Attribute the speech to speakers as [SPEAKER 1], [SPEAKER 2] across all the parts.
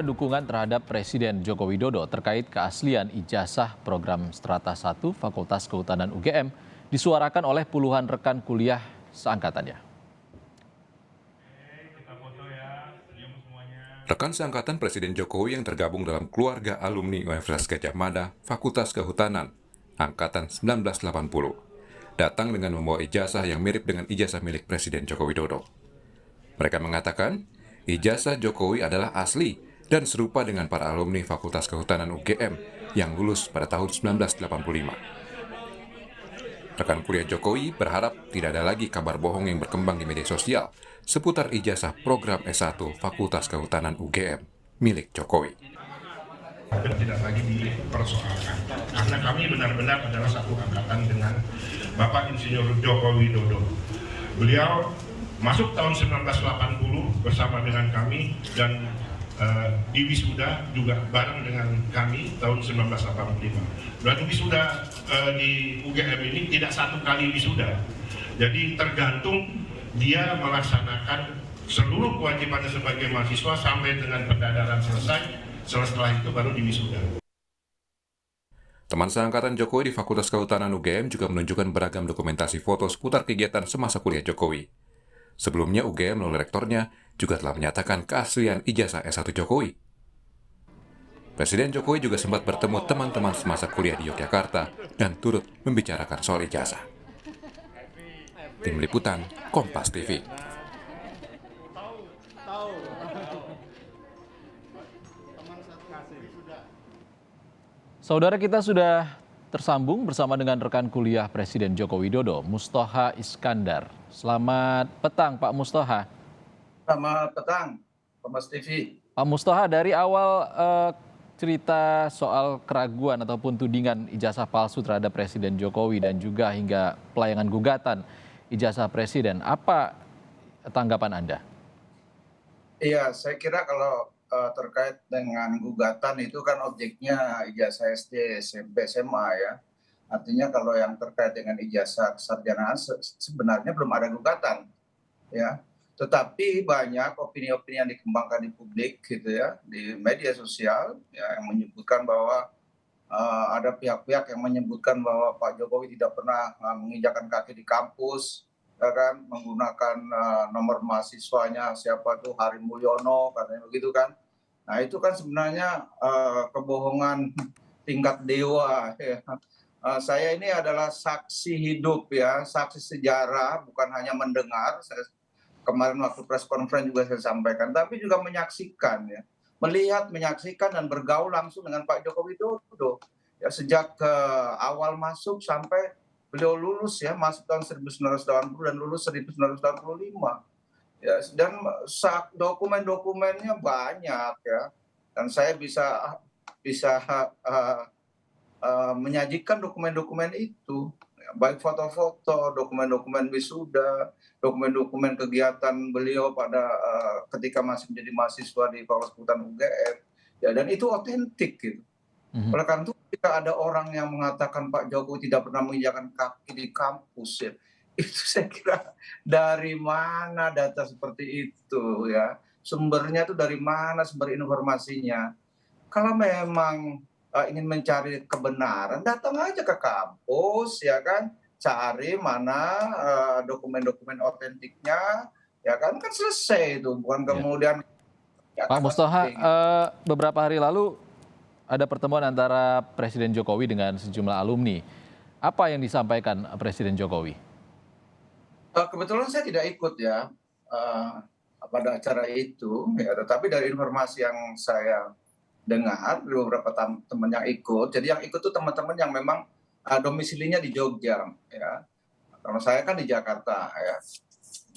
[SPEAKER 1] Dukungan terhadap Presiden Joko Widodo terkait keaslian ijazah program Strata 1 Fakultas Kehutanan UGM disuarakan oleh puluhan rekan kuliah seangkatannya.
[SPEAKER 2] Rekan seangkatan Presiden Jokowi yang tergabung dalam keluarga alumni Universitas Gadjah Mada, Fakultas Kehutanan, Angkatan 1980, datang dengan membawa ijazah yang mirip dengan ijazah milik Presiden Joko Widodo. Mereka mengatakan, ijazah Jokowi adalah asli dan serupa dengan para alumni Fakultas Kehutanan UGM yang lulus pada tahun 1985. Rekan kuliah Jokowi berharap tidak ada lagi kabar bohong yang berkembang di media sosial seputar ijazah program S1 Fakultas Kehutanan UGM milik Jokowi.
[SPEAKER 3] Tidak lagi dipersoalkan, karena kami benar-benar adalah satu angkatan dengan Bapak Insinyur Joko Widodo. Beliau masuk tahun 1980 bersama dengan kami dan di wisuda juga bareng dengan kami tahun 1985. Berarti wisuda di UGM ini tidak satu kali wisuda. Jadi tergantung dia melaksanakan seluruh kewajibannya sebagai mahasiswa sampai dengan pendadaran selesai. Setelah itu baru di wisuda.
[SPEAKER 2] Teman seangkatan Jokowi di Fakultas Kehutanan UGM juga menunjukkan beragam dokumentasi foto seputar kegiatan semasa kuliah Jokowi. Sebelumnya UGM melalui rektornya juga telah menyatakan keaslian ijazah S1 Jokowi. Presiden Jokowi juga sempat bertemu teman-teman semasa kuliah di Yogyakarta dan turut membicarakan soal ijazah. Tim Liputan, Kompas TV.
[SPEAKER 1] Saudara, kita sudah tersambung bersama dengan rekan kuliah Presiden Joko Widodo, Mustoha Iskandar. Selamat petang Pak Mustoha.
[SPEAKER 4] Selamat petang, Kompas TV.
[SPEAKER 1] Pak Mustoha, dari awal cerita soal keraguan ataupun tudingan ijazah palsu terhadap Presiden Jokowi dan juga hingga pelayanan gugatan ijazah Presiden, apa tanggapan Anda?
[SPEAKER 4] Iya, saya kira kalau terkait dengan gugatan itu kan objeknya ijazah SD, SMP, SMA ya. Artinya kalau yang terkait dengan ijazah kesarjanaan sebenarnya belum ada gugatan, ya. Tetapi banyak opini-opini yang dikembangkan di publik gitu ya, di media sosial ya, yang menyebutkan bahwa ada pihak-pihak yang menyebutkan bahwa Pak Jokowi tidak pernah menginjakan kaki di kampus, ya kan, menggunakan nomor mahasiswanya siapa tuh Hari Mulyono, katanya begitu kan. Nah itu kan sebenarnya kebohongan tingkat dewa. Ya. Saya ini adalah saksi hidup ya, saksi sejarah, bukan hanya mendengar. Kemarin waktu press conference juga saya sampaikan, tapi juga menyaksikan ya, melihat, menyaksikan dan bergaul langsung dengan Pak Joko Widodo ya, sejak awal masuk sampai beliau lulus ya, masuk tahun 1980 dan lulus 1985 ya, dan dokumen-dokumennya banyak ya, dan saya bisa menyajikan dokumen-dokumen itu, baik foto-foto, dokumen-dokumen wisuda, dokumen-dokumen kegiatan beliau pada ketika masih menjadi mahasiswa di Fakultas Kehutanan UGM, ya, dan itu otentik gitu. Oleh karena itu ketika ada orang yang mengatakan Pak Jokowi tidak pernah menginjakan kaki di kampus ya, itu saya kira dari mana data seperti itu ya, sumbernya itu dari mana sumber informasinya. Kalau memang ingin mencari kebenaran, datang aja ke kampus ya kan, cari mana dokumen-dokumen otentiknya, ya kan selesai itu, bukan
[SPEAKER 1] Ya.
[SPEAKER 4] kemudian
[SPEAKER 1] Pak Mustoha,
[SPEAKER 4] gitu.
[SPEAKER 1] beberapa hari lalu ada pertemuan antara Presiden Jokowi dengan sejumlah alumni. Apa yang disampaikan Presiden Jokowi?
[SPEAKER 4] Kebetulan saya tidak ikut ya pada acara itu, ya, tetapi dari informasi yang saya dengar dari beberapa teman yang ikut, jadi yang ikut tuh teman-teman yang memang domisilinya di Jogja ya. Karena saya kan di Jakarta ya.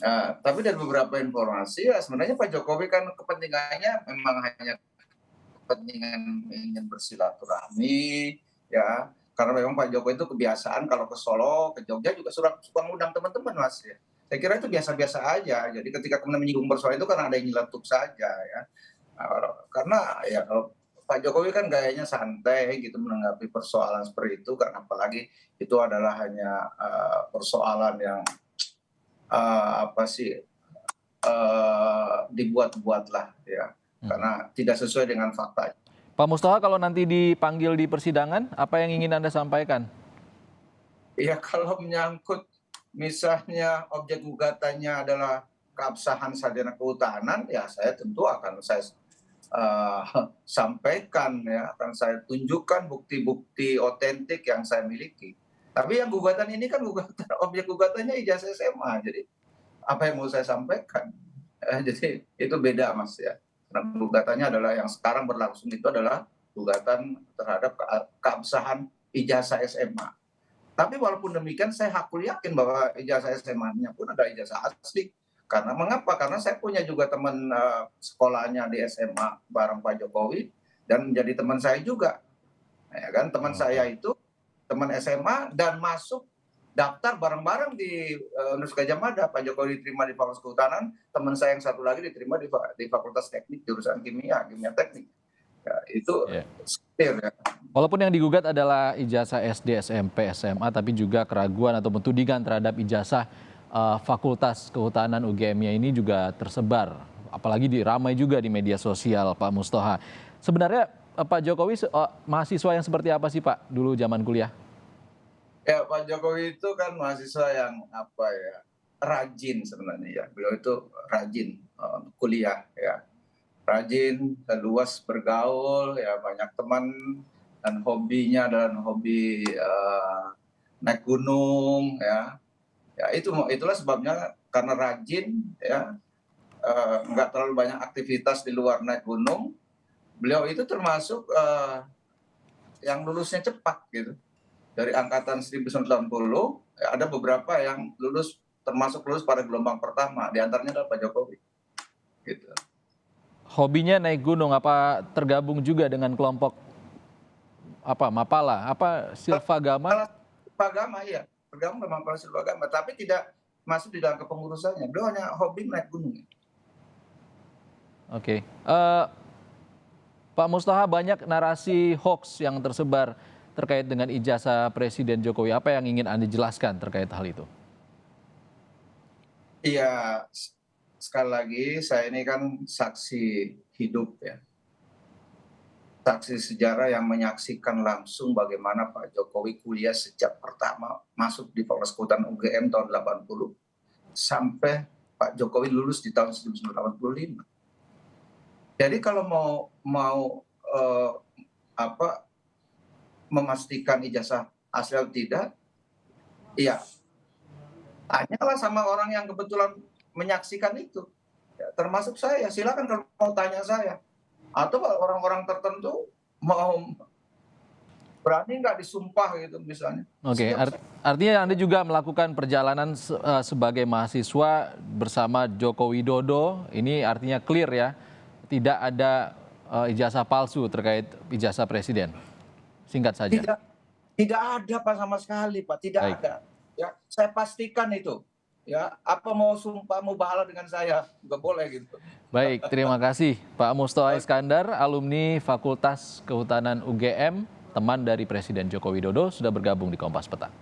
[SPEAKER 4] Nah, tapi dari beberapa informasi ya sebenarnya Pak Jokowi kan kepentingannya memang hanya kepentingan ingin bersilaturahmi ya. Karena memang Pak Jokowi itu kebiasaan kalau ke Solo, ke Jogja juga suka ngundang teman-teman Mas ya. Saya kira itu biasa-biasa aja. Jadi ketika kemudian menyinggung persoalan itu karena ada yang nyeletuk saja ya. Karena ya kalau Pak Jokowi kan gayanya santai gitu menanggapi persoalan seperti itu, karena apalagi itu adalah hanya persoalan yang apa sih dibuat-buat lah ya. karena tidak sesuai dengan fakta.
[SPEAKER 1] Pak Mustafa, kalau nanti dipanggil di persidangan, apa yang ingin Anda sampaikan?
[SPEAKER 4] Ya kalau menyangkut misalnya objek gugatannya adalah keabsahan sarjana kehutanan, ya saya tentu akan saya sampaikan, ya akan saya tunjukkan bukti-bukti otentik yang saya miliki. Tapi yang gugatan ini kan objek gugatannya ijazah SMA, jadi apa yang mau saya sampaikan? Jadi itu beda, Mas, ya. Karena gugatannya adalah yang sekarang berlangsung itu adalah gugatan terhadap keabsahan ijazah SMA. Tapi walaupun demikian saya hakul yakin bahwa ijazah SMA-nya pun ada ijazah asli. Karena mengapa? Karena saya punya juga teman sekolahnya di SMA bareng Pak Jokowi dan menjadi teman saya juga. Ya kan, teman saya itu teman SMA dan masuk daftar bareng-bareng di Universitas Gadjah Mada. Pak Jokowi diterima di Fakultas Kehutanan, teman saya yang satu lagi diterima di Fakultas Teknik jurusan kimia teknik. Ya, itu clear, ya.
[SPEAKER 1] Walaupun yang digugat adalah ijazah SD, SMP, SMA, tapi juga keraguan ataupun tudingan terhadap ijazah Fakultas Kehutanan UGM-nya ini juga tersebar, apalagi ramai juga di media sosial, Pak Mustafa. Sebenarnya Pak Jokowi mahasiswa yang seperti apa sih, Pak, dulu zaman kuliah?
[SPEAKER 4] Ya, Pak Jokowi itu kan mahasiswa yang rajin sebenarnya, ya. Beliau itu rajin kuliah, ya. Rajin, luas bergaul, ya, banyak teman, dan hobinya adalah hobi naik gunung, ya. Ya itulah sebabnya, karena rajin, ya, nggak terlalu banyak aktivitas di luar naik gunung. Beliau itu termasuk yang lulusnya cepat, gitu. Dari angkatan 1980, ya, ada beberapa yang termasuk lulus pada gelombang pertama, diantaranya adalah Pak Jokowi. Gitu.
[SPEAKER 1] Hobinya naik gunung, apa tergabung juga dengan kelompok Mapala, Silvagama?
[SPEAKER 4] Silvagama, iya, tergabung dengan Mapala Silvagama, tapi tidak masuk di dalam kepengurusannya. Beliau hanya hobi naik gunung.
[SPEAKER 1] Oke. Pak Mustafa, banyak narasi hoax yang tersebar terkait dengan ijazah Presiden Jokowi. Apa yang ingin Anda jelaskan terkait hal itu?
[SPEAKER 4] Iya, sekali lagi saya ini kan saksi hidup, ya. Saksi sejarah yang menyaksikan langsung bagaimana Pak Jokowi kuliah sejak pertama masuk di Fakultas Kehutanan UGM tahun 80 sampai Pak Jokowi lulus di tahun 1985. Jadi kalau mau memastikan ijazah asli atau tidak, iya, tanyalah sama orang yang kebetulan menyaksikan itu, ya, termasuk saya. Silakan kalau mau tanya saya, atau orang-orang tertentu mau berani nggak disumpah gitu misalnya.
[SPEAKER 1] Oke, artinya Anda juga melakukan perjalanan sebagai mahasiswa bersama Joko Widodo. Ini artinya clear, ya, tidak ada ijazah palsu terkait ijazah Presiden. Singkat saja.
[SPEAKER 4] Tidak ada, Pak, sama sekali, Pak. Tidak ada. Ya, saya pastikan itu. Ya, apa mau sumpah, mau bahala dengan saya, nggak boleh gitu.
[SPEAKER 1] Baik, terima kasih Pak Mustafa Iskandar, alumni Fakultas Kehutanan UGM, teman dari Presiden Joko Widodo, sudah bergabung di Kompas Petang.